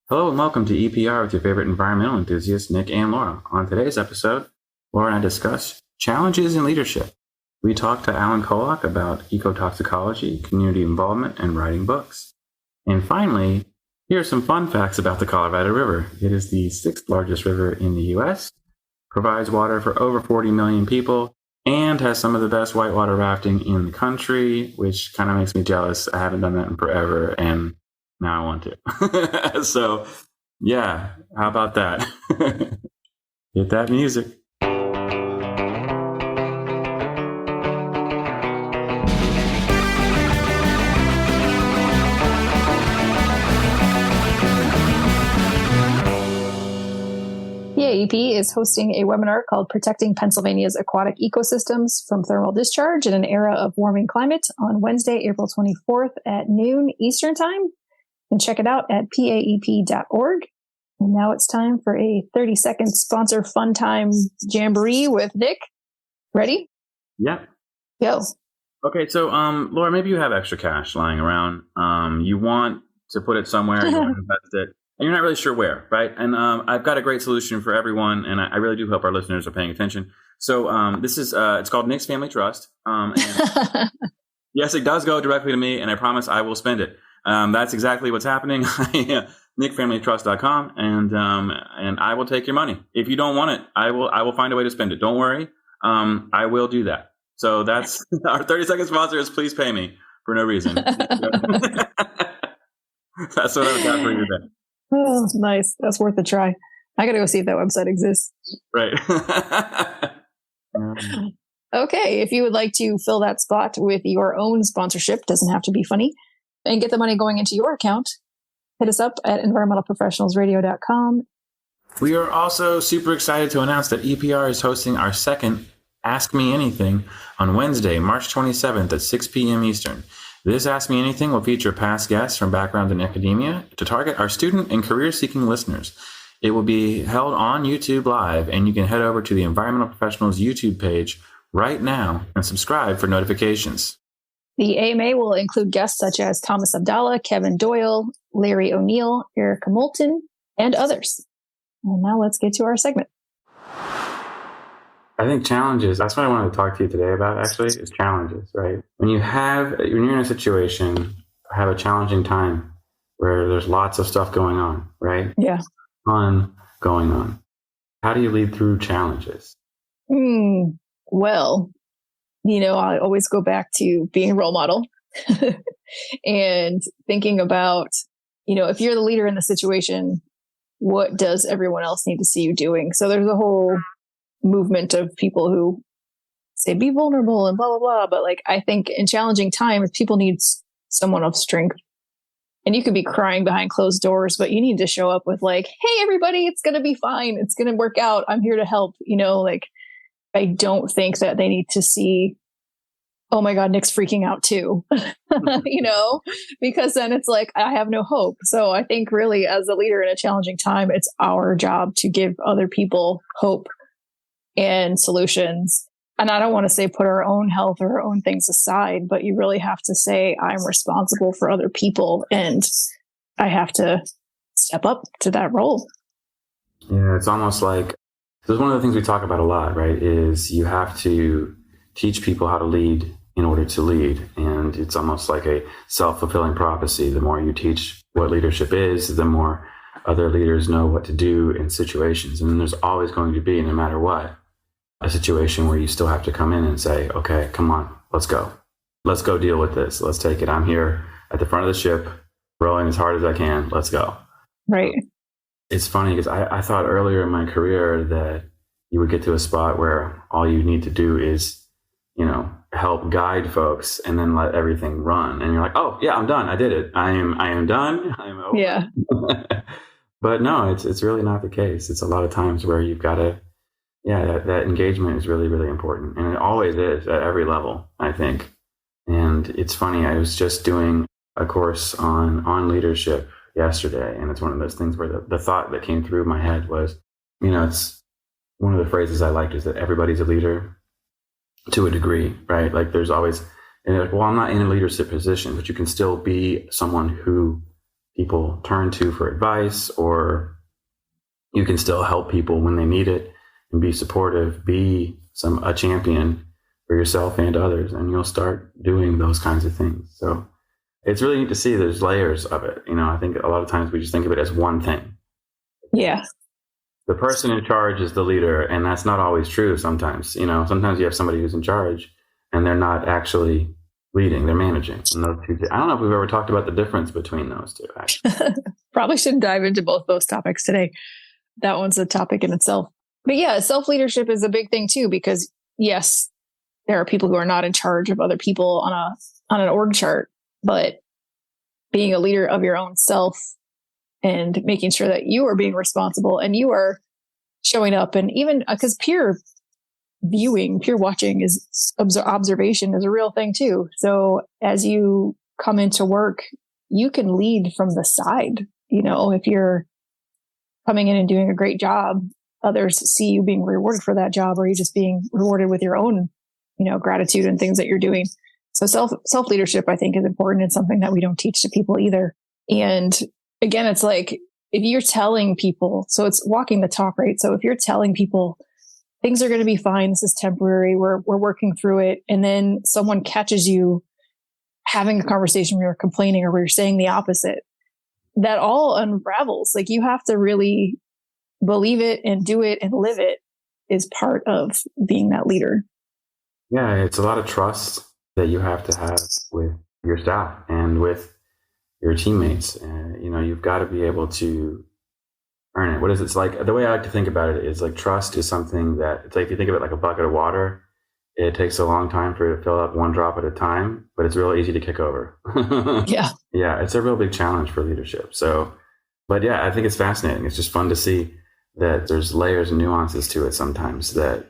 Hello and welcome to EPR with your favorite environmental enthusiasts, Nic and Laura. On today's episode, Laura and I discuss challenges in leadership. We talk to Alan Kolok about ecotoxicology, community involvement, and writing books. And finally, here are some fun facts about the Colorado River. It is the sixth largest river in the U.S., provides water for over 40 million people, and has some of the best whitewater rafting in the country, which kind of makes me jealous. I haven't done that in forever, and now I want to. So, yeah, how about that? Hit that music. The AEP is hosting a webinar called Protecting Pennsylvania's Aquatic Ecosystems from Thermal Discharge in an Era of Warming Climate on Wednesday, April 24th at noon Eastern Time. And check it out at paep.org. And now it's time for a 30-second sponsor fun time jamboree with Nic. Ready? Yeah. Go. Okay, so Laura, maybe you have extra cash lying around. You want to put it somewhere, you want to invest it, and you're not really sure where, right? And I've got a great solution for everyone, and I really do hope our listeners are paying attention. So this is it's called Nic's Family Trust. And yes, it does go directly to me, and I promise I will spend it. That's exactly what's happening. NicFamilyTrust.com, and I will take your money. If you don't want it, I will find a way to spend it. Don't worry. I will do that. So that's our 30-second sponsor is please pay me for no reason. That's what I've got for you today. Oh, nice. That's worth a try. I got to go see if that website exists. Right. Okay. If you would like to fill that spot with your own sponsorship, doesn't have to be funny, and get the money going into your account, hit us up at environmentalprofessionalsradio.com. We are also super excited to announce that EPR is hosting our second Ask Me Anything on Wednesday, March 27th at 6 p.m. Eastern. This Ask Me Anything will feature past guests from background in academia to target our student and career-seeking listeners. It will be held on YouTube Live, and you can head over to the Environmental Professionals YouTube page right now and subscribe for notifications. The AMA will include guests such as Thomas Abdallah, Kevin Doyle, Larry O'Neill, Erica Moulton, and others. And now let's get to our segment. I think challenges, that's what I wanted to talk to you today about, actually, is challenges, right? When you're in a situation, have a challenging time where there's lots of stuff going on, right? Yeah. Fun going on. How do you lead through challenges? Well, I always go back to being a role model and thinking about, if you're the leader in the situation, what does everyone else need to see you doing? So there's a whole movement of people who say, be vulnerable and blah, blah, blah. But I think in challenging times, people need someone of strength. And you could be crying behind closed doors, but you need to show up with hey, everybody, it's going to be fine. It's going to work out. I'm here to help. I don't think that they need to see, oh my God, Nic's freaking out too, because then it's I have no hope. So I think really as a leader in a challenging time, it's our job to give other people hope and solutions. And I don't want to say put our own health or our own things aside, but you really have to say, I'm responsible for other people and I have to step up to that role. Yeah, it's almost this is one of the things we talk about a lot, right? Is you have to teach people how to lead in order to lead. And it's almost like a self-fulfilling prophecy. The more you teach what leadership is, the more other leaders know what to do in situations. And then there's always going to be, no matter what, a situation where you still have to come in and say, okay, come on, let's go. Let's go deal with this. Let's take it. I'm here at the front of the ship, rowing as hard as I can. Let's go. Right. It's funny because I thought earlier in my career that you would get to a spot where all you need to do is, help guide folks and then let everything run. And you're like, oh yeah, I'm done. I did it. I am done. I'm over. Yeah. But no, it's really not the case. It's a lot of times where you've got to, that engagement is really, really important. And it always is at every level, I think. And it's funny, I was just doing a course on leadership yesterday. And it's one of those things where the thought that came through my head was, it's one of the phrases I liked is that everybody's a leader to a degree, right? There's always, I'm not in a leadership position, but you can still be someone who people turn to for advice, or you can still help people when they need it and be supportive, be a champion for yourself and others, and you'll start doing those kinds of things. So it's really neat to see there's layers of it. I think a lot of times we just think of it as one thing. Yeah. The person in charge is the leader, and that's not always true sometimes. Sometimes you have somebody who's in charge and they're not actually leading, they're managing. And those two, I don't know if we've ever talked about the difference between those two, actually. Probably shouldn't dive into both those topics today. That one's a topic in itself. But yeah, self-leadership is a big thing too, because yes, there are people who are not in charge of other people on an org chart, but being a leader of your own self and making sure that you are being responsible and you are showing up. And even because peer watching is observation is a real thing too. So as you come into work, you can lead from the side. If you're coming in and doing a great job, others see you being rewarded for that job, or you just being rewarded with your own, gratitude and things that you're doing. So self leadership, I think, is important and something that we don't teach to people either. And again, it's like if you're telling people, so it's walking the talk, right? So if you're telling people things are going to be fine, this is temporary, we're working through it, and then someone catches you having a conversation where you're complaining or where you're saying the opposite, that all unravels. Like you have to really believe it and do it and live it is part of being that leader. Yeah, it's a lot of trust that you have to have with your staff and with your teammates. And, you've got to be able to earn it. What is it? It's like, the way I like to think about it is like trust is something that, it's like, if you think of it like a bucket of water, it takes a long time for it to fill up one drop at a time, but it's real easy to kick over. Yeah. Yeah. It's a real big challenge for leadership. So, but yeah, I think it's fascinating. It's just fun to see that there's layers and nuances to it sometimes that,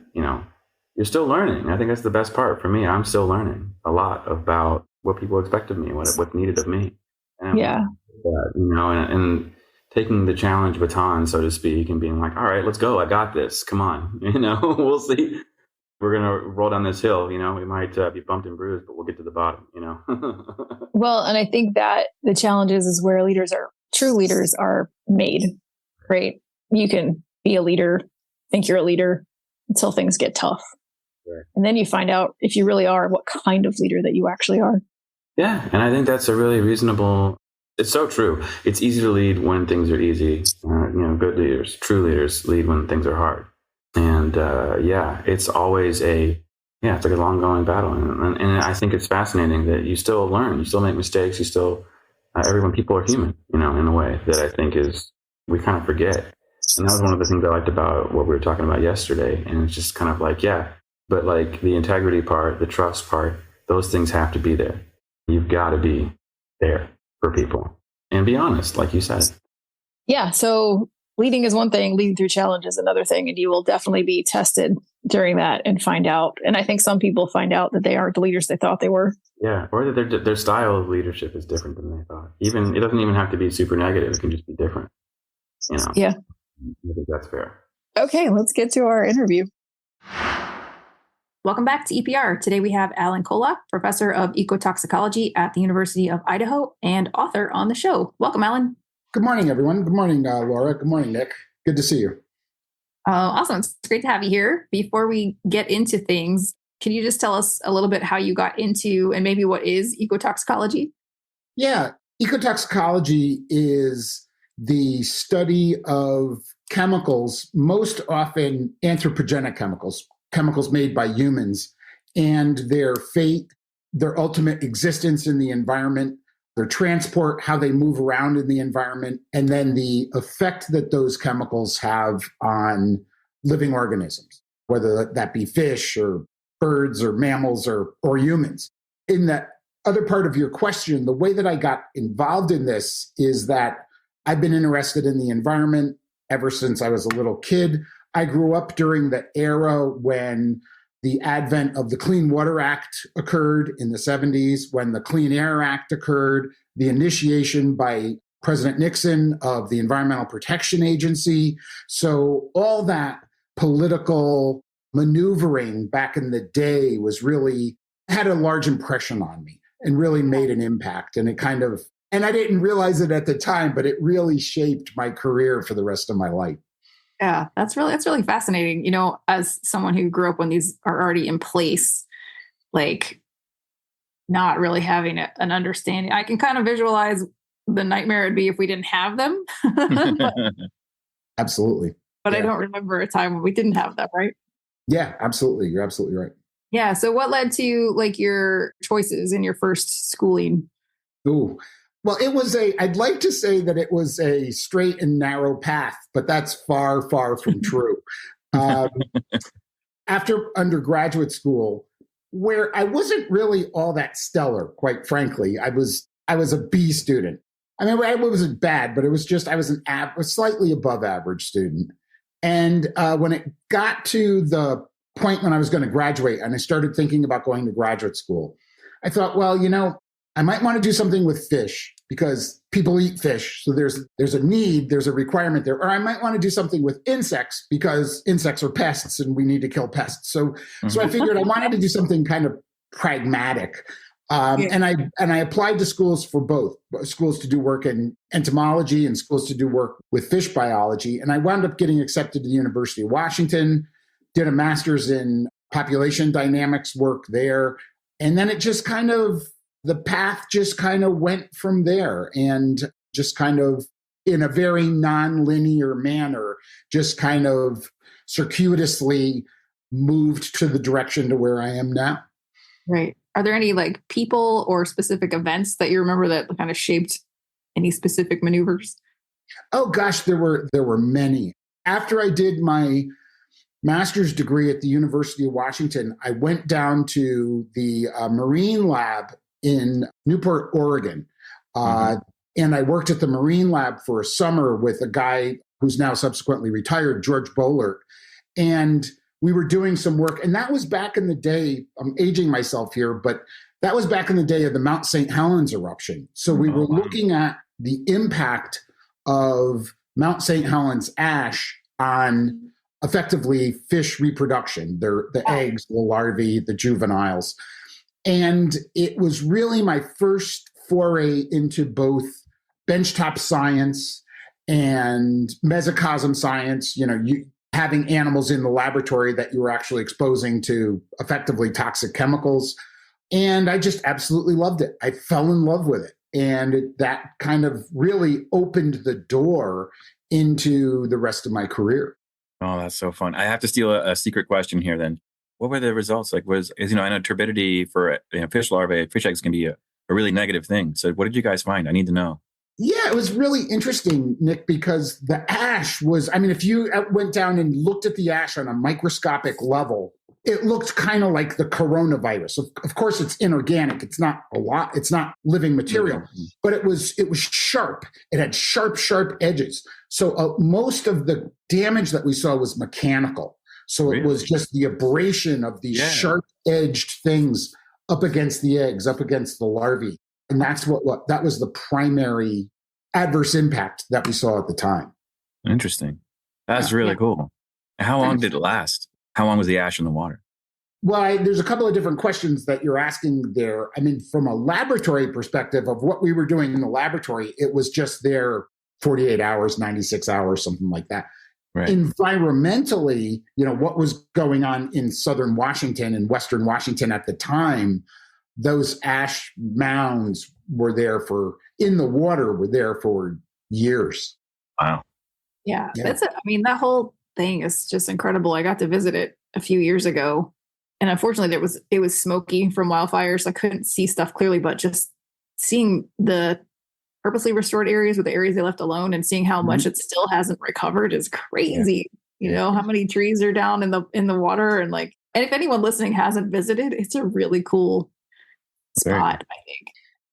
you're still learning. I think that's the best part for me. I'm still learning a lot about what people expect of me, what's needed of me. And yeah. And taking the challenge baton, so to speak, and being like, all right, let's go. I got this. Come on. We'll see. We're going to roll down this hill. We might be bumped and bruised, but we'll get to the bottom, Well, and I think that the challenge is where true leaders are made, right? You can be a leader, think you're a leader until things get tough. Right. And then you find out if you really are, what kind of leader that you actually are. Yeah. And I think that's a really reasonable, it's so true. It's easy to lead when things are easy. Good leaders, true leaders lead when things are hard. And it's always it's like a long going battle. And I think it's fascinating that you still learn, you still make mistakes, you still, everyone, people are human, in a way that I think we kind of forget. And that was one of the things I liked about what we were talking about yesterday. And it's just kind of like, yeah, but like the integrity part, the trust part, those things have to be there. You've got to be there for people and be honest, like you said. Yeah. So leading is one thing, leading through challenge is another thing. And you will definitely be tested during that and find out. And I think some people find out that they aren't the leaders they thought they were. Yeah. Or that their style of leadership is different than they thought. It doesn't even have to be super negative. It can just be different. Yeah. I think that's fair. Okay. Let's get to our interview. Welcome back to EPR. Today we have Alan Kolok, professor of ecotoxicology at the University of Idaho and author on the show. Welcome, Alan. Good morning, everyone. Good morning, Laura. Good morning, Nick. Good to see you. Awesome. It's great to have you here. Before we get into things, can you just tell us a little bit how you got into and maybe what is ecotoxicology? Yeah. Ecotoxicology is the study of chemicals, most often anthropogenic chemicals made by humans, and their fate, their ultimate existence in the environment, their transport, how they move around in the environment, and then the effect that those chemicals have on living organisms, whether that be fish or birds or mammals or humans. In that other part of your question, the way that I got involved in this is that I've been interested in the environment ever since I was a little kid. I grew up during the era when the advent of the Clean Water Act occurred in the 70s, when the Clean Air Act occurred, the initiation by President Nixon of the Environmental Protection Agency. So all that political maneuvering back in the day was really had a large impression on me and really made an impact. And it kind of And I didn't realize it at the time, but it really shaped my career for the rest of my life. Yeah, that's really fascinating. You know, as someone who grew up when these are already in place, like not really having an understanding. I can kind of visualize the nightmare it'd be if we didn't have them. Absolutely. But Yeah. I don't remember a time when we didn't have them, right? Yeah, absolutely. You're absolutely right. Yeah. So what led to like your choices in your first schooling? Ooh. Well, I'd like to say that it was a straight and narrow path, but that's far, far from true. After undergraduate school, where I wasn't really all that stellar, quite frankly, I was a B student. I mean, it wasn't bad, but it was just, I was a slightly above average student. And when it got to the point when I was going to graduate and I started thinking about going to graduate school, I thought, well, I might want to do something with fish because people eat fish. So there's a need, there's a requirement there. Or I might want to do something with insects because insects are pests and we need to kill pests. So I figured I wanted to do something kind of pragmatic. And I applied to schools for both, schools to do work in entomology and schools to do work with fish biology. And I wound up getting accepted to the University of Washington, did a master's in population dynamics work there. And then the path just kind of went from there, and just kind of in a very non-linear manner, just kind of circuitously moved to the direction to where I am now. Right. Are there any like people or specific events that you remember that kind of shaped any specific maneuvers? Oh gosh, there were many. After I did my master's degree at the University of Washington, I went down to the Marine Lab in Newport, Oregon. And I worked at the Marine Lab for a summer with a guy who's now subsequently retired, George Bollert. And we were doing some work. And that was back in the day, I'm aging myself here, but that was back in the day of the Mount St. Helens eruption. So we were looking at the impact of Mount St. Helens ash on effectively fish reproduction, the eggs, the larvae, the juveniles. And it was really my first foray into both benchtop science and mesocosm science, having animals in the laboratory that you were actually exposing to effectively toxic chemicals. And I just absolutely loved it. I fell in love with it. And that kind of really opened the door into the rest of my career. Oh, that's so fun. I have to steal a secret question here then. What were the results? Like I know turbidity for fish larvae, fish eggs can be a really negative thing. So what did you guys find? I need to know. Yeah, it was really interesting, Nick, because the ash was, if you went down and looked at the ash on a microscopic level, it looked kind of like the coronavirus. Of course, it's inorganic. It's not living material, but it was sharp. It had sharp edges. So most of the damage that we saw was mechanical. So it was just the abrasion of these sharp-edged things up against the eggs, up against the larvae. And that's that was the primary adverse impact that we saw at the time. Interesting. That's really cool. How long did it last? How long was the ash in the water? Well, there's a couple of different questions that you're asking there. From a laboratory perspective of what we were doing in the laboratory, it was just there 48 hours, 96 hours, something like that. Right. Environmentally, what was going on in southern Washington and western Washington at the time, those ash mounds were there for years. Wow. Yeah. That whole thing is just incredible. I got to visit it a few years ago, and unfortunately it was smoky from wildfires. I couldn't see stuff clearly, but just seeing the purposely restored areas with the areas they left alone and seeing how much it still hasn't recovered is crazy. How many trees are down in the water, and if anyone listening hasn't visited, it's a really cool spot, I think.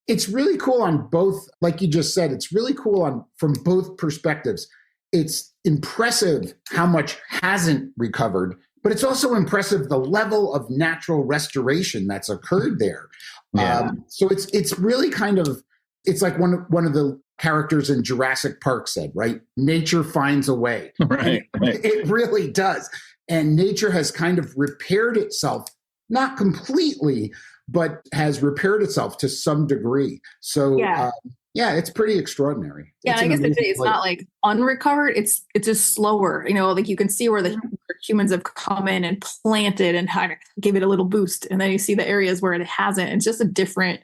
It's really cool on both, like you just said, it's really cool from both perspectives. It's impressive how much hasn't recovered, but it's also impressive the level of natural restoration that's occurred there. Yeah. So it's really kind of, it's like one of the characters in Jurassic Park said, right? Nature finds a way. Right. It really does. And nature has kind of repaired itself, not completely, but has repaired itself to some degree. So Yeah, it's pretty extraordinary. Yeah, I guess it's not like unrecovered. It's just slower. Like you can see where the humans have come in and planted and kind of give it a little boost. And then you see the areas where it hasn't. It's just a different,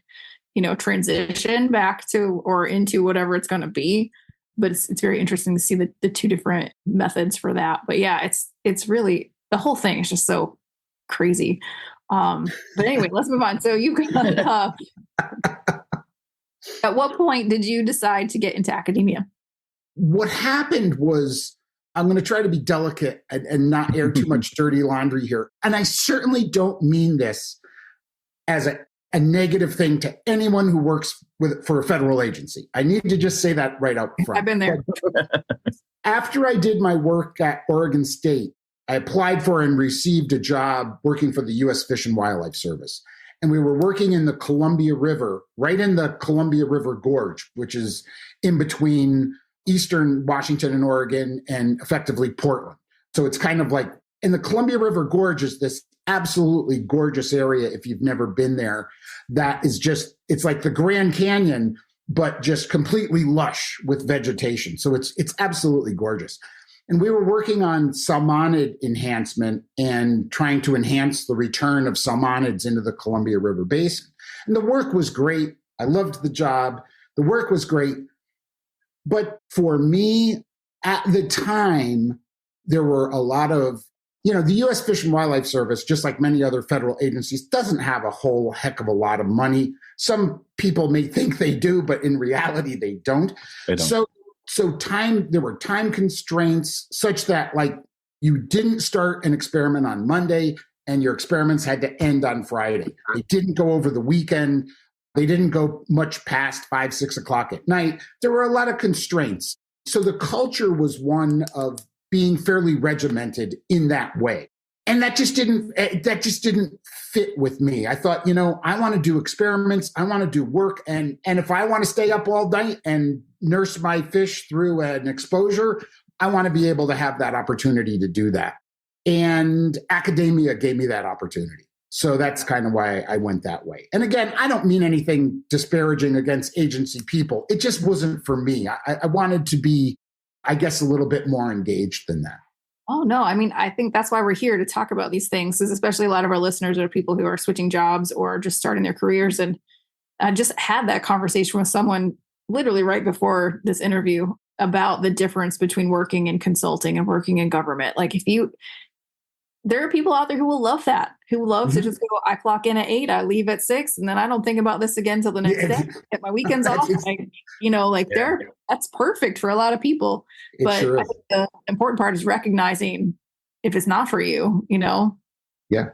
transition back to or into whatever it's going to be. But it's very interesting to see the two different methods for that. But yeah, it's really, the whole thing is just so crazy. But anyway, let's move on. So you got, at what point did you decide to get into academia? What happened was, I'm going to try to be delicate and not air too much dirty laundry here. And I certainly don't mean this as a negative thing to anyone who works for a federal agency. I need to just say that right out front. I've been there. After I did my work at Oregon State, I applied for and received a job working for the U.S. Fish and Wildlife Service. And we were working in the Columbia River, right in the Columbia River Gorge, which is in between eastern Washington and Oregon and effectively Portland. So it's kind of like, and the Columbia River Gorge is this absolutely gorgeous area if you've never been there. That is just, it's like the Grand Canyon, but just completely lush with vegetation. So it's absolutely gorgeous. And we were working on salmonid enhancement and trying to enhance the return of salmonids into the Columbia River Basin. And the work was great. I loved the job. The work was great. But for me, at the time, there were a lot of, the U.S. Fish and Wildlife Service, just like many other federal agencies, doesn't have a whole heck of a lot of money. Some people may think they do, but in reality, they don't. So there were time constraints such that like you didn't start an experiment on Monday and your experiments had to end on Friday. They didn't go over the weekend. They didn't go much past 5, 6 o'clock at night. There were a lot of constraints. So the culture was one of being fairly regimented in that way. And that just didn't fit with me. I thought, I want to do experiments. I want to do work. And if I want to stay up all night and nurse my fish through an exposure, I want to be able to have that opportunity to do that. And academia gave me that opportunity. So that's kind of why I went that way. And again, I don't mean anything disparaging against agency people. It just wasn't for me. I wanted to be, I guess, a little bit more engaged than that. Oh, no. I mean, I think that's why we're here to talk about these things, because especially a lot of our listeners are people who are switching jobs or just starting their careers. And I just had that conversation with someone literally right before this interview about the difference between working in consulting and working in government. Like there are people out there who will love that, who love to just go, I clock in at 8, I leave at 6, and then I don't think about this again till the next day. Get my weekends off. That's perfect for a lot of people. But sure I think the important part is recognizing if it's not for you, Yeah.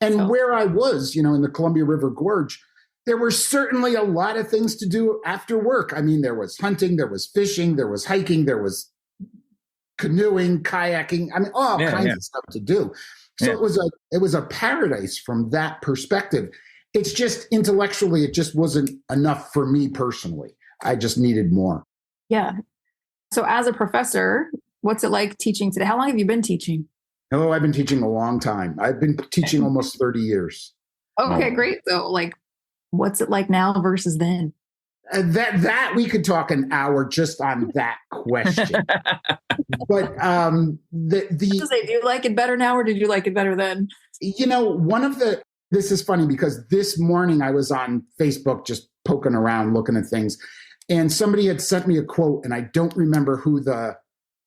And where I was, in the Columbia River Gorge, there were certainly a lot of things to do after work. I mean, there was hunting, there was fishing, there was hiking, there was canoeing, kayaking, all kinds of stuff to do. So it was a paradise from that perspective. It's just intellectually, it just wasn't enough for me personally. I just needed more. Yeah. So as a professor, what's it like teaching today? How long have you been teaching? Oh, I've been teaching a long time. I've been teaching almost 30 years. Okay, great. So what's it like now versus then? That we could talk an hour just on that question. But do you like it better now or did you like it better then? This is funny because this morning I was on Facebook just poking around looking at things, and somebody had sent me a quote, and I don't remember who the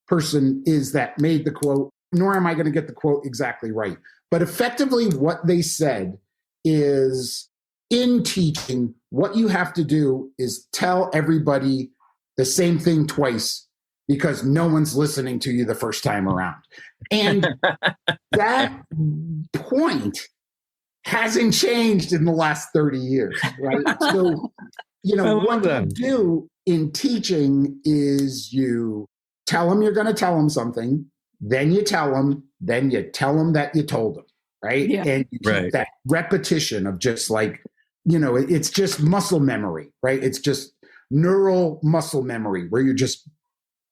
person is that made the quote, nor am I going to get the quote exactly right. But effectively what they said is, in teaching, what you have to do is tell everybody the same thing twice because no one's listening to you the first time around. And that point hasn't changed in the last 30 years, right? So, what you do in teaching is you tell them you're going to tell them something, then you tell them that you told them, right? Yeah. And you keep that repetition of just like, it's just muscle memory, right? It's just neural muscle memory where you're just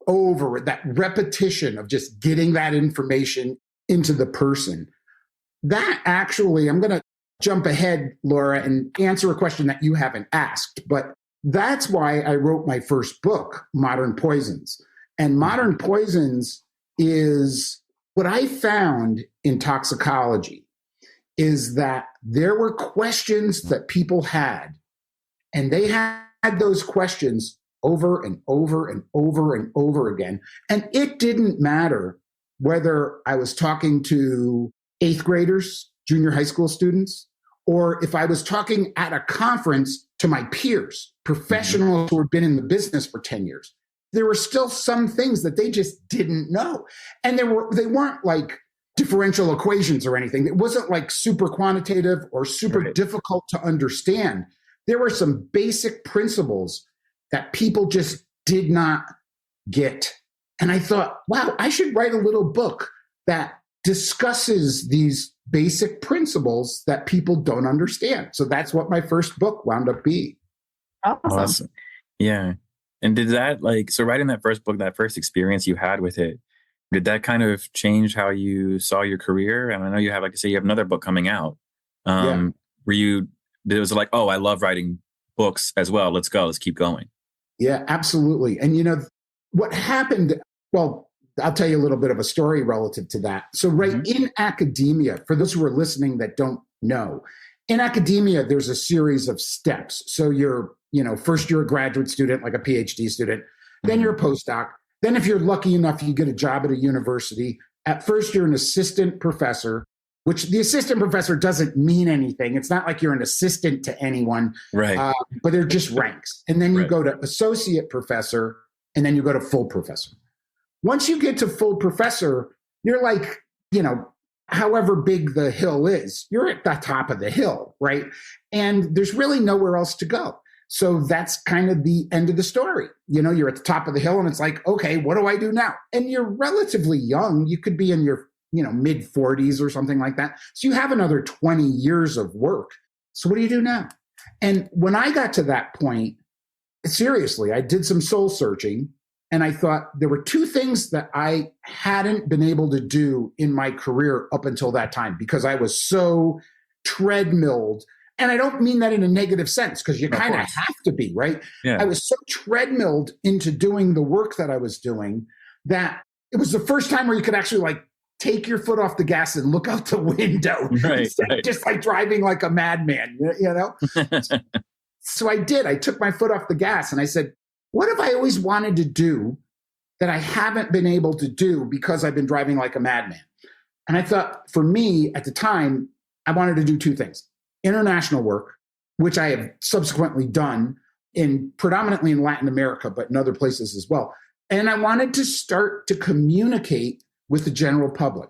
over it, that repetition of just getting that information into the person. That actually, I'm going to jump ahead, Laura, and answer a question that you haven't asked. But that's why I wrote my first book, Modern Poisons. And Modern Poisons is what I found in toxicology is that there were questions that people had, and they had those questions over and over and over and over again. And it didn't matter whether I was talking to 8th graders, junior high school students, or if I was talking at a conference to my peers, professionals who had been in the business for 10 years. There were still some things that they just didn't know. And they weren't like differential equations or anything. It wasn't like super quantitative or super difficult to understand. There were some basic principles that people just did not get. And I thought, wow, I should write a little book that discusses these basic principles that people don't understand. So that's what my first book wound up being. Awesome. Yeah. And did that so writing that first book, that first experience you had with it, did that kind of change how you saw your career? And I know you have, like I say, you have another book coming out. It was like, oh, I love writing books as well. Let's go. Let's keep going. Yeah, absolutely. And what happened, well, I'll tell you a little bit of a story relative to that. So in academia, for those who are listening that don't know, in academia, there's a series of steps. So you're, first you're a graduate student, like a PhD student, then you're a postdoc. Then if you're lucky enough, you get a job at a university. At first, you're an assistant professor, which the assistant professor doesn't mean anything. It's not like you're an assistant to anyone, right? But they're just ranks. And then you go to associate professor, and then you go to full professor. Once you get to full professor, you're like, however big the hill is, you're at the top of the hill, right? And there's really nowhere else to go. So that's kind of the end of the story. You're at the top of the hill and it's like, okay, what do I do now? And you're relatively young. You could be in your, mid 40s or something like that. So you have another 20 years of work. So what do you do now? And when I got to that point, seriously, I did some soul searching and I thought there were two things that I hadn't been able to do in my career up until that time because I was so treadmilled. And I don't mean that in a negative sense because you kind of have to be, right? Yeah. I was so treadmilled into doing the work that I was doing that it was the first time where you could actually take your foot off the gas and look out the window instead of just driving like a madman, So I did. I took my foot off the gas and I said, what have I always wanted to do that I haven't been able to do because I've been driving like a madman? And I thought for me at the time, I wanted to do two things. International work, which I have subsequently done predominantly in Latin America, but in other places as well. And I wanted to start to communicate with the general public.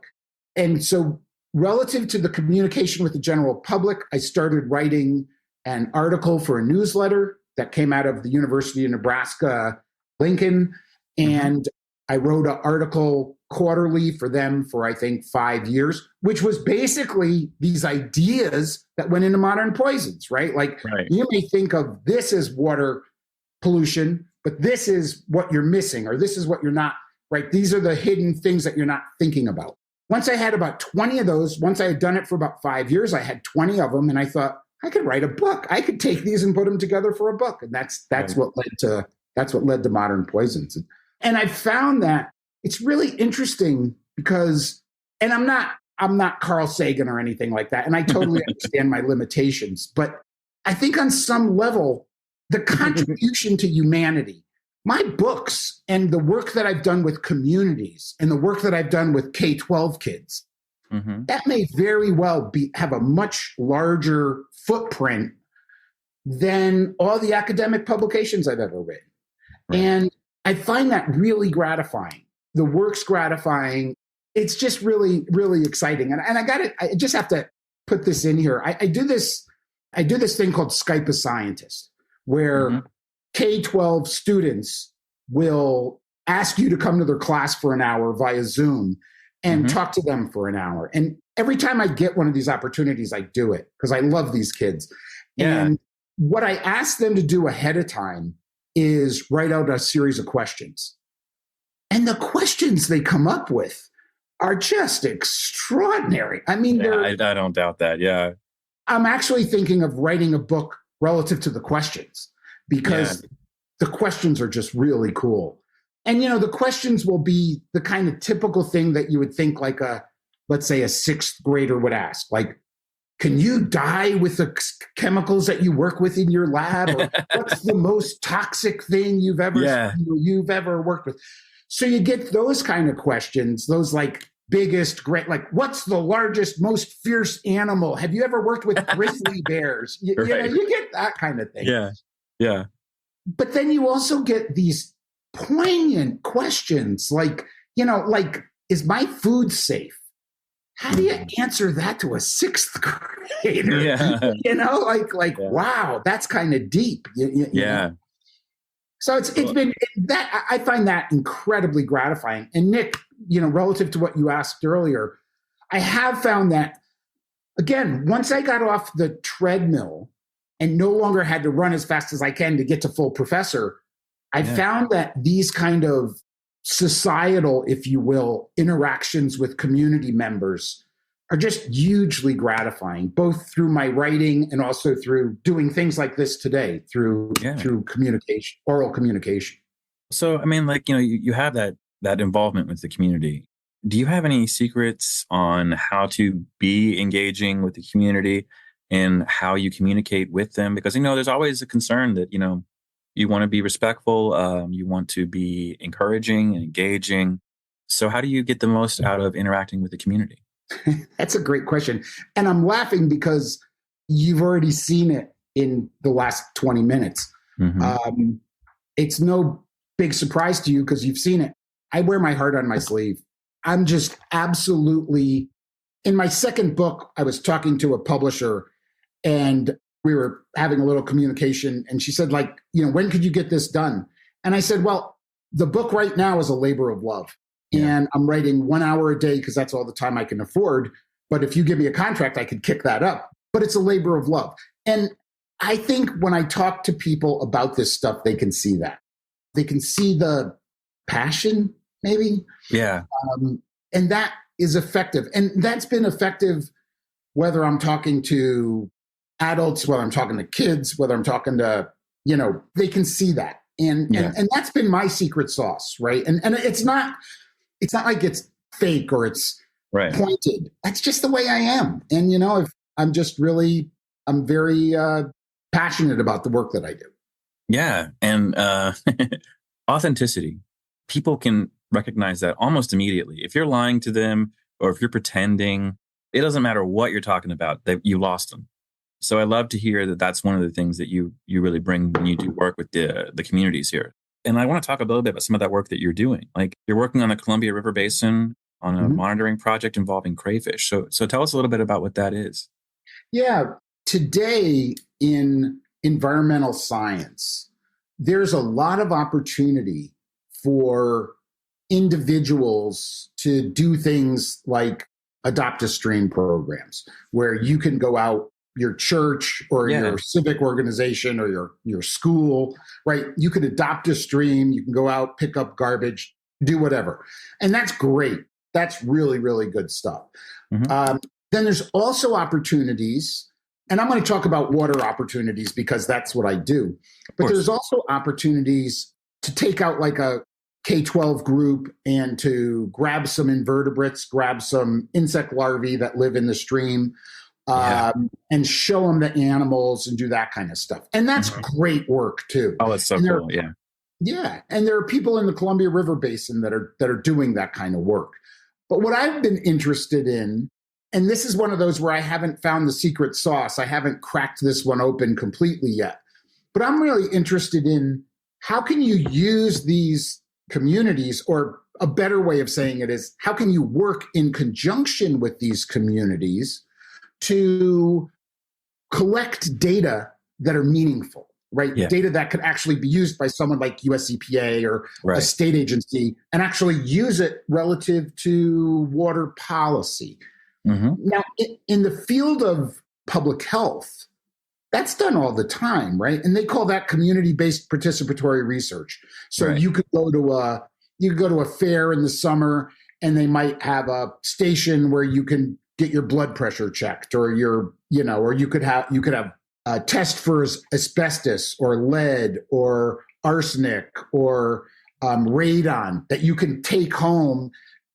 And so relative to the communication with the general public, I started writing an article for a newsletter that came out of the University of Nebraska, Lincoln. And I wrote an article quarterly for them for, I think, 5 years, which was basically these ideas that went into Modern Poisons, right? You may think of this as water pollution, but this is what you're missing, or this is what you're not, right? These are the hidden things that you're not thinking about. Once I had about 20 of those, once I had done it for about 5 years, I had 20 of them, and I thought, I could write a book. I could take these and put them together for a book. And that's what led to Modern Poisons. And I found that it's really interesting because, and I'm not Carl Sagan or anything like that. And I totally understand my limitations, but I think on some level, the contribution to humanity, my books and the work that I've done with communities and the work that I've done with K-12 kids, that may very well have a much larger footprint than all the academic publications I've ever written. Right. And I find that really gratifying. The work's gratifying. It's just really, really exciting. And I just have to put this in here. I do this thing called Skype a Scientist, where K-12 students will ask you to come to their class for an hour via Zoom and talk to them for an hour. And every time I get one of these opportunities, I do it because I love these kids. Yeah. And what I ask them to do ahead of time is write out a series of questions. And the questions they come up with are just extraordinary. I mean, I don't doubt that. Yeah. I'm actually thinking of writing a book relative to the questions because the questions are just really cool. And, the questions will be the kind of typical thing that you would think like let's say a sixth grader would ask, like, can you die with the chemicals that you work with in your lab? Or what's the most toxic thing you've ever worked with? So you get those kind of questions, those like biggest, great, like what's the largest, most fierce animal? Have you ever worked with grizzly bears? You get that kind of thing. Yeah. Yeah. But then you also get these poignant questions like, is my food safe? How do you answer that to a sixth grader? Yeah. Wow, that's kind of deep. You know? So it's been that I find that incredibly gratifying. And Nic, relative to what you asked earlier, I have found that, again, once I got off the treadmill and no longer had to run as fast as I can to get to full professor, I found that these kind of societal, if you will, interactions with community members are just hugely gratifying, both through my writing and also through doing things like this today, through communication, oral communication. So, I mean, you have that involvement with the community. Do you have any secrets on how to be engaging with the community and how you communicate with them? Because, there's always a concern that, you want to be respectful, you want to be encouraging and engaging. So how do you get the most out of interacting with the community? That's a great question. And I'm laughing because you've already seen it in the last 20 minutes. Mm-hmm. It's no big surprise to you because you've seen it. I wear my heart on my sleeve. I'm just absolutely, in my second book, I was talking to a publisher and we were having a little communication and she said, when could you get this done? And I said, well, the book right now is a labor of love. And I'm writing 1 hour a day because that's all the time I can afford. But if you give me a contract, I could kick that up. But it's a labor of love. And I think when I talk to people about this stuff, they can see that. They can see the passion, maybe. Yeah. And that is effective. And that's been effective whether I'm talking to adults, whether I'm talking to kids, whether I'm talking to, they can see that. And that's been my secret sauce, right? And it's not like it's fake or it's pointed. That's just the way I am. And, if I'm very passionate about the work that I do. Yeah. And authenticity. People can recognize that almost immediately. If you're lying to them or if you're pretending, it doesn't matter what you're talking about, that you lost them. So I love to hear that that's one of the things that you really bring when you do work with the communities here. And I want to talk a little bit about some of that work that you're doing. Like you're working on the Columbia River Basin on a monitoring project involving crayfish. So tell us a little bit about what that is. Yeah. Today in environmental science, there's a lot of opportunity for individuals to do things like adopt a stream programs where you can go out, your church or your civic organization or your school, right? You could adopt a stream, you can go out, pick up garbage, do whatever. And that's great. That's really, really good stuff. Mm-hmm. Then there's also opportunities, and I'm going to talk about water opportunities because that's what I do. But there's also opportunities to take out like a K-12 group and to grab some invertebrates, grab some insect larvae that live in the stream, and show them the animals and do that kind of stuff. And that's great work too. Oh, it's so cool. Yeah. Yeah. And there are people in the Columbia River Basin that are doing that kind of work. But what I've been interested in, and this is one of those where I haven't found the secret sauce. I haven't cracked this one open completely yet. But I'm really interested in how can you use these communities, or a better way of saying it is, how can you work in conjunction with these communities to collect data that are meaningful, right? Yeah. Data that could actually be used by someone like US EPA or a state agency and actually use it relative to water policy. Mm-hmm. Now, in the field of public health, that's done all the time, right? And they call that community-based participatory research. So you could go to a fair in the summer and they might have a station where you can get your blood pressure checked, or or you could have test for asbestos or lead or arsenic or radon that you can take home,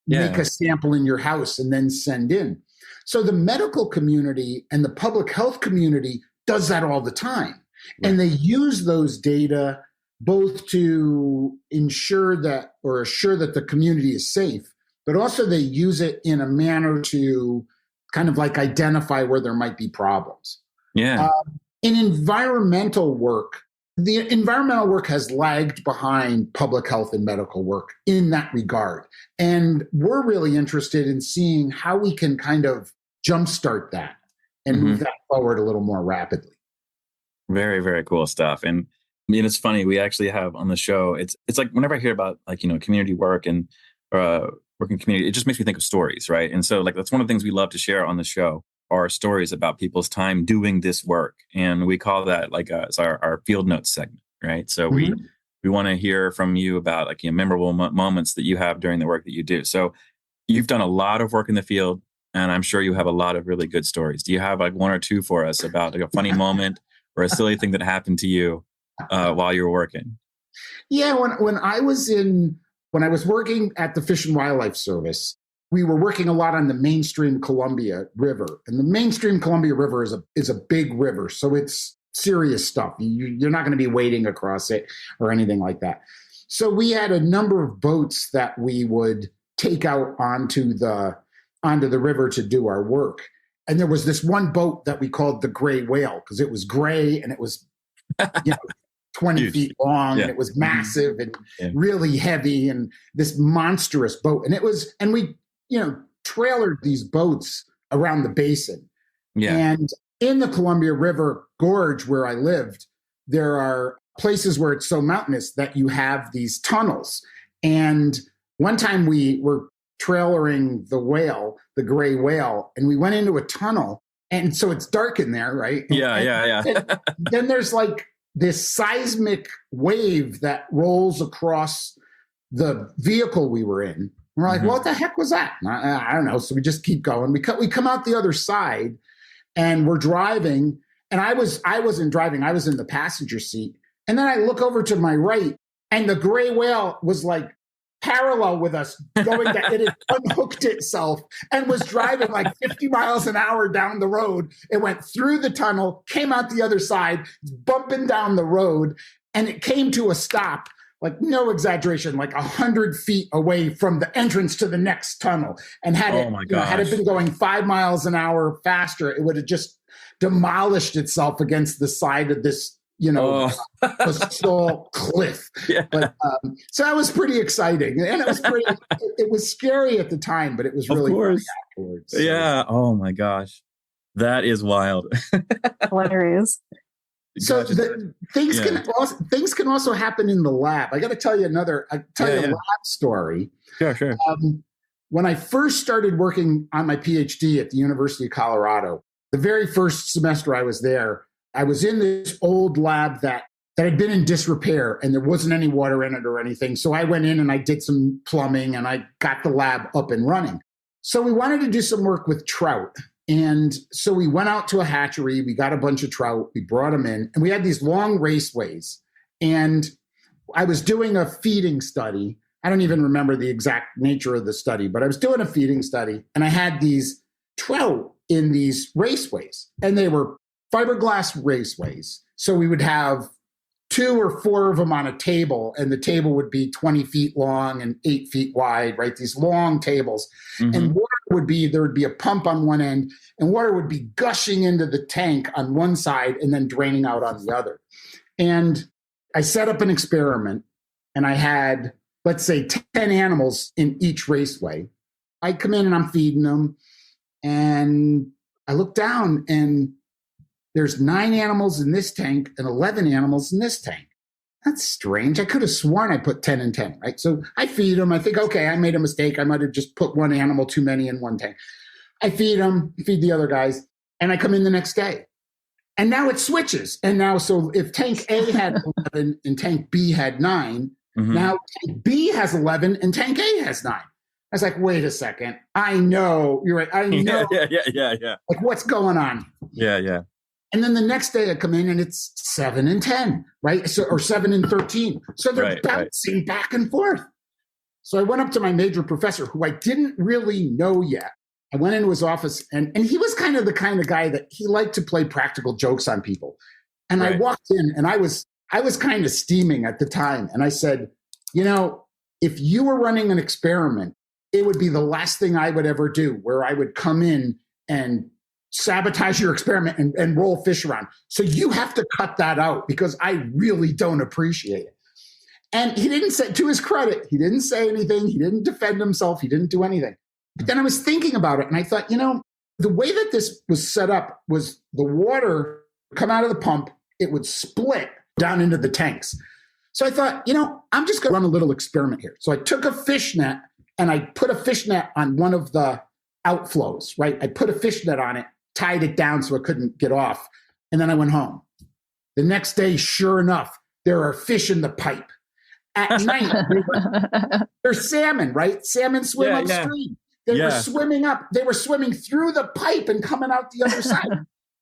make a sample in your house, and then send in. So the medical community and the public health community does that all the time. Right. And they use those data both to assure that the community is safe, but also they use it in a manner to kind of like identify where there might be problems. Yeah. In environmental work, the environmental work has lagged behind public health and medical work in that regard. And we're really interested in seeing how we can kind of jumpstart that and move that forward a little more rapidly. Very, very cool stuff. And I mean, it's funny, we actually have on the show, it's like whenever I hear about like, community work and working community, it just makes me think of stories, right? And so like, that's one of the things we love to share on the show are stories about people's time doing this work. And we call that like it's our field notes segment, right? So we want to hear from you about like memorable moments that you have during the work that you do. So you've done a lot of work in the field, and I'm sure you have a lot of really good stories. Do you have like one or two for us about like a funny moment or a silly thing that happened to you while you were working? Yeah, when I was working at the Fish and Wildlife Service, we were working a lot on the mainstream Columbia River. And the mainstream Columbia River is a big river, so it's serious stuff. You're not going to be wading across it or anything like that. So we had a number of boats that we would take out onto the river to do our work. And there was this one boat that we called the Gray Whale because it was gray and it was 20 Huge. Feet long, and it was massive and really heavy, and this monstrous boat. And we trailered these boats around the basin. Yeah. And in the Columbia River Gorge where I lived, there are places where it's so mountainous that you have these tunnels. And one time we were trailering the Gray Whale, and we went into a tunnel. And so it's dark in there, right? Yeah. Then there's like this seismic wave that rolls across the vehicle we were in. We're like, what the heck was that? I don't know. So we just keep going. We come out the other side, and we're driving. And I wasn't driving. I was in the passenger seat. And then I look over to my right, and the Gray Whale was like parallel with us, going that it had unhooked itself and was driving like 50 miles an hour down the road. It went through the tunnel, came out the other side, bumping down the road, and it came to a stop. Like, no exaggeration, like 100 feet away from the entrance to the next tunnel. And had it been going 5 miles an hour faster, it would have just demolished itself against the side of this, coastal cliff. Yeah. But, so that was pretty exciting. And it was scary at the time, but it was really funny afterwards. So. Yeah. Oh my gosh. That is wild. Hilarious. So things can also happen in the lab. I got to tell you a lab story. Sure. When I first started working on my PhD at the University of Colorado, the very first semester I was there, I was in this old lab that had been in disrepair, and there wasn't any water in it or anything. So I went in and I did some plumbing, and I got the lab up and running. So we wanted to do some work with trout. And so we went out to a hatchery, we got a bunch of trout, we brought them in, and we had these long raceways. And I was doing a feeding study. I don't even remember the exact nature of the study, but I was doing a feeding study, and I had these trout in these raceways, and they were fiberglass raceways. So we would have 2 or 4 of them on a table, and the table would be 20 feet long and 8 feet wide, right? These long tables. And there would be a pump on one end, and water would be gushing into the tank on one side and then draining out on the other. And I set up an experiment, and I had, let's say, 10 animals in each raceway. I come in and I'm feeding them, and I look down, and there's 9 animals in this tank and 11 animals in this tank. That's strange. I could have sworn I put 10 and 10, right? So I feed them. I think, okay, I made a mistake. I might have just put one animal too many in one tank. I feed them, feed the other guys, and I come in the next day. And now it switches. And now, so if tank A had 11 and tank B had 9, now tank B has 11 and tank A has 9. I was like, wait a second. I know. You're right. I know. Yeah. Like, what's going on? Yeah. And then the next day I come in and it's 7 and 10, right? So, or 7 and 13. So they're bouncing back and forth. So I went up to my major professor, who I didn't really know yet. I went into his office, and he was kind of the kind of guy that he liked to play practical jokes on people. And I walked in, and I was kind of steaming at the time. And I said, if you were running an experiment, it would be the last thing I would ever do, where I would come in and sabotage your experiment and roll fish around. So you have to cut that out, because I really don't appreciate it. And he didn't say, to his credit, he didn't say anything. He didn't defend himself. He didn't do anything. But then I was thinking about it, and I thought, the way that this was set up was the water would come out of the pump, it would split down into the tanks. So I thought, I'm just going to run a little experiment here. So I took a fish net and I put a fish net on one of the outflows, right? I put a fish net on it, tied it down so it couldn't get off. And then I went home. The next day, sure enough, there are fish in the pipe. At night, they're salmon, right? Salmon swim upstream. They were swimming up. They were swimming through the pipe and coming out the other side.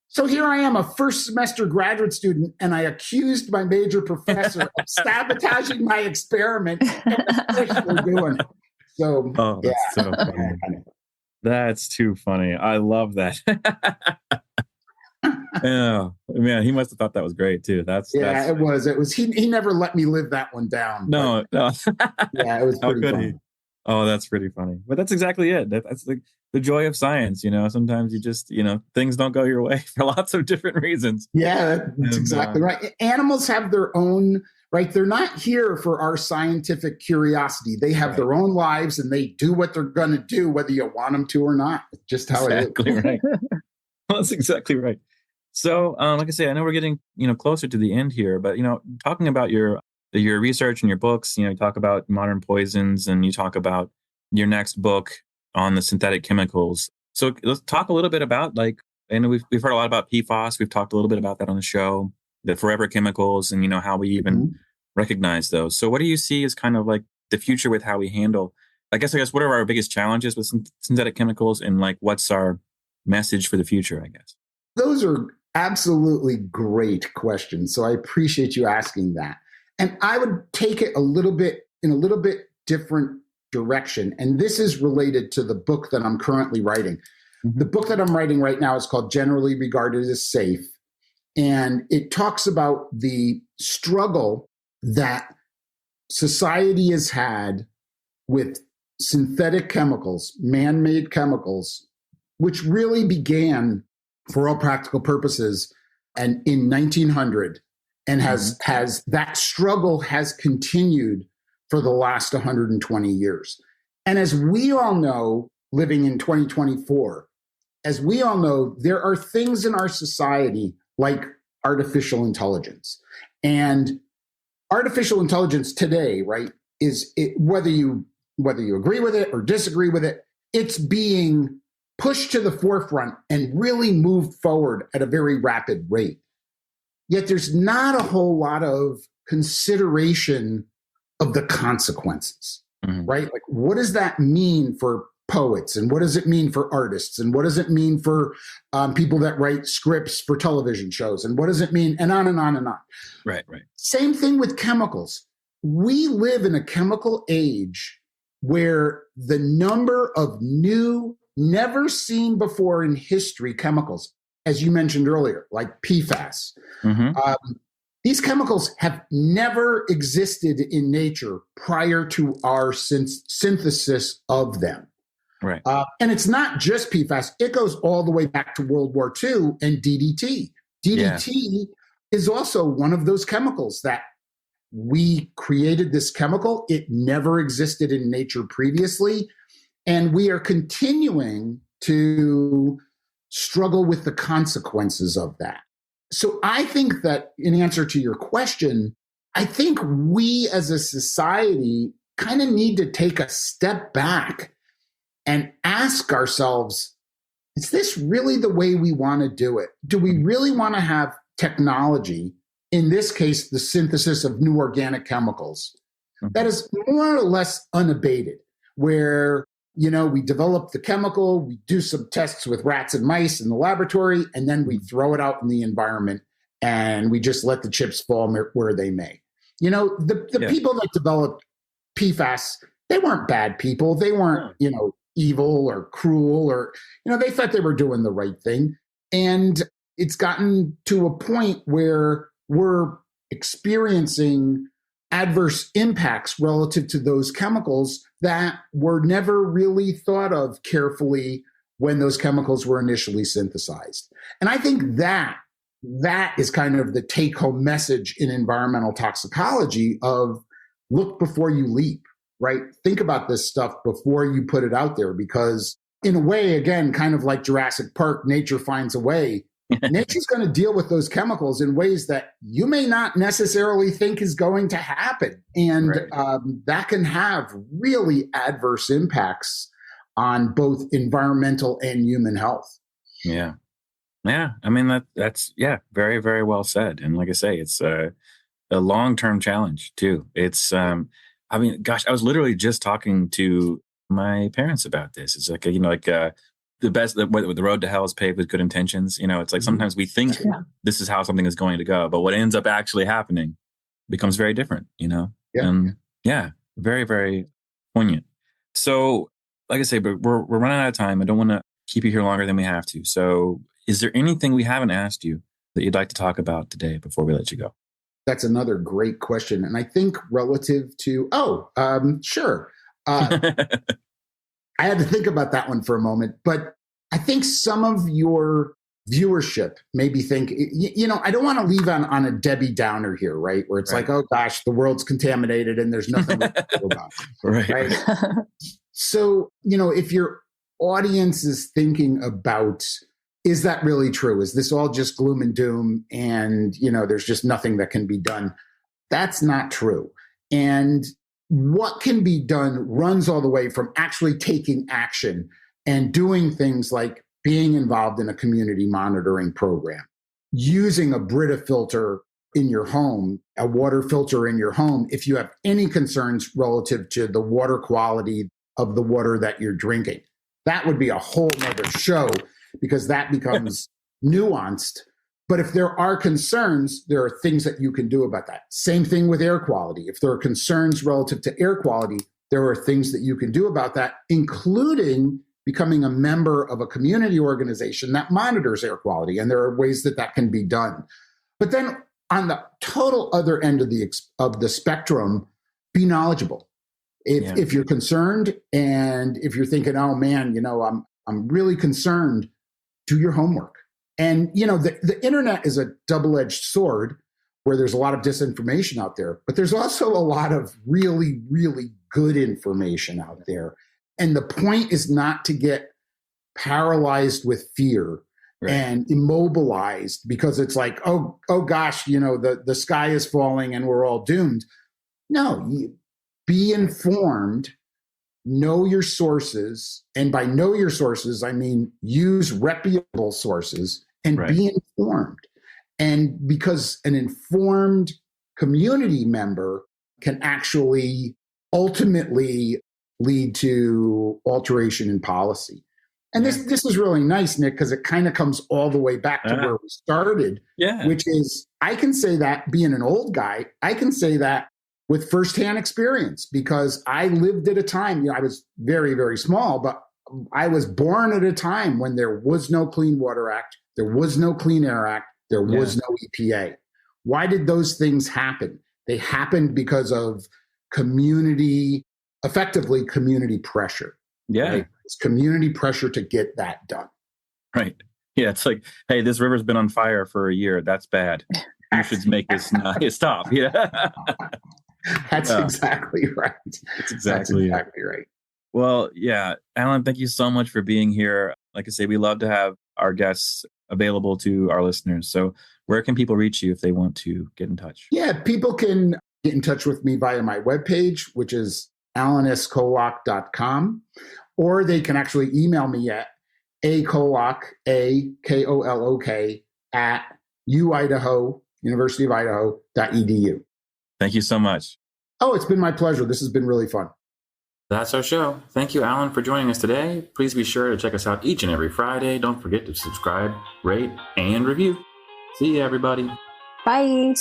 So here I am, a first semester graduate student, and I accused my major professor of sabotaging my experiment, and the fish were doing it. So, that's so funny. That's too funny. I love that. Yeah, man, he must have thought that was great too. It was. He never let me live that one down. No. Yeah, it was pretty funny. Oh, that's pretty funny. But that's exactly it. That's the joy of science. Sometimes you just, things don't go your way for lots of different reasons. Yeah, that's exactly right. Animals have their own, right? They're not here for our scientific curiosity. They have their own lives, and they do what they're going to do, whether you want them to or not. It's just how it is. Right. That's exactly right. So, like I say, I know we're getting, closer to the end here, but, talking about your research and your books, you talk about modern poisons, and you talk about your next book on the synthetic chemicals. So let's talk a little bit about, I know we've heard a lot about PFAS. We've talked a little bit about that on the show, the forever chemicals, and, how we even recognize those. So what do you see as kind of like the future with how we handle, I guess, what are our biggest challenges with synthetic chemicals, and what's our message for the future, I guess? Those are absolutely great questions. So I appreciate you asking that. And I would take it in a little bit different direction. And this is related to the book that I'm currently writing. The book that I'm writing right now is called Generally Regarded as Safe. And it talks about the struggle that society has had with synthetic chemicals, man-made chemicals, which really began, for all practical purposes, and in 1900, and has that struggle has continued for the last 120 years. And as we all know, living in 2024, as we all know, there are things in our society like artificial intelligence. And artificial intelligence today, right, whether you agree with it or disagree with it, it's being pushed to the forefront and really moved forward at a very rapid rate. Yet there's not a whole lot of consideration of the consequences, right? Like, what does that mean for poets? And what does it mean for artists? And what does it mean for people that write scripts for television shows? And what does it mean? And on and on and on. Right. Same thing with chemicals. We live in a chemical age where the number of new, never seen before in history chemicals, as you mentioned earlier, like PFAS. These chemicals have never existed in nature prior to our synthesis of them. Right. And it's not just PFAS. It goes all the way back to World War II and DDT. DDT is also one of those chemicals that we created this chemical. It never existed in nature previously. And we are continuing to struggle with the consequences of that. So I think that, in answer to your question, I think we as a society kind of need to take a step back and ask ourselves, is this really the way we want to do it? Do we really want to have technology, in this case, the synthesis of new organic chemicals, that is more or less unabated, where we develop the chemical, we do some tests with rats and mice in the laboratory, and then we throw it out in the environment and we just let the chips fall where they may. The people that developed PFAS, they weren't bad people. They weren't, evil or cruel or, they thought they were doing the right thing. And it's gotten to a point where we're experiencing adverse impacts relative to those chemicals that were never really thought of carefully when those chemicals were initially synthesized. And I think that is kind of the take-home message in environmental toxicology of look before you leap, right? Think about this stuff before you put it out there, because in a way, again, kind of like Jurassic Park, nature finds a way. Nature's going to deal with those chemicals in ways that you may not necessarily think is going to happen. And that can have really adverse impacts on both environmental and human health. Yeah. Yeah. I mean, that's very, very well said. And like I say, it's a long-term challenge too. It's, I was literally just talking to my parents about this. It's like, the road to hell is paved with good intentions. It's like sometimes we think this is how something is going to go, but what ends up actually happening becomes very different, And very, very poignant. So like I say, but we're running out of time. I don't want to keep you here longer than we have to. So is there anything we haven't asked you that you'd like to talk about today before we let you go? That's another great question. And I think relative to, sure. I had to think about that one for a moment, but I think some of your viewership maybe think, I don't want to leave on a Debbie Downer here, right? Where it's like, oh gosh, the world's contaminated and there's nothing we can do about it. Right. So, if your audience is thinking about, is that really true? Is this all just gloom and doom and, there's just nothing that can be done? That's not true. And what can be done runs all the way from actually taking action and doing things like being involved in a community monitoring program, using a Brita filter in your home, a water filter in your home, if you have any concerns relative to the water quality of the water that you're drinking. That would be a whole nother show because that becomes nuanced. But if there are concerns, there are things that you can do about that. Same thing with air quality. If there are concerns relative to air quality, there are things that you can do about that, including becoming a member of a community organization that monitors air quality. And there are ways that can be done. But then on the total other end of the spectrum, be knowledgeable. If you're concerned and if you're thinking, oh man, I'm really concerned, do your homework. And, the internet is a double-edged sword where there's a lot of disinformation out there, but there's also a lot of really, really good information out there. And the point is not to get paralyzed with fear and immobilized because it's like, oh gosh, the sky is falling and we're all doomed. No, be informed, know your sources. And by know your sources, I mean, use reputable sources and be informed. And because an informed community member can actually ultimately lead to alteration in policy. And this is really nice, Nick, because it kind of comes all the way back to where we started, which is, I can say that being an old guy, I can say that with firsthand experience because I lived at a time, I was very, very small, but I was born at a time when there was no Clean Water Act, there was no Clean Air Act, there was no EPA. Why did those things happen? They happened because of effectively community pressure. Yeah. Right? It's community pressure to get that done. Right. Yeah. It's like, hey, this river's been on fire for a year. That's bad. You should make this stop. Yeah. That's exactly right. That's exactly right. Well, yeah. Alan, thank you so much for being here. Like I say, we love to have our guests available to our listeners. So where can people reach you if they want to get in touch? Yeah, people can get in touch with me via my webpage, which is alanskolok.com, or they can actually email me at akolok, AKOLOK, at UIdaho, University of Idaho.edu. Thank you so much. Oh, it's been my pleasure. This has been really fun. That's our show. Thank you, Alan, for joining us today. Please be sure to check us out each and every Friday. Don't forget to subscribe, rate, and review. See you, everybody. Bye.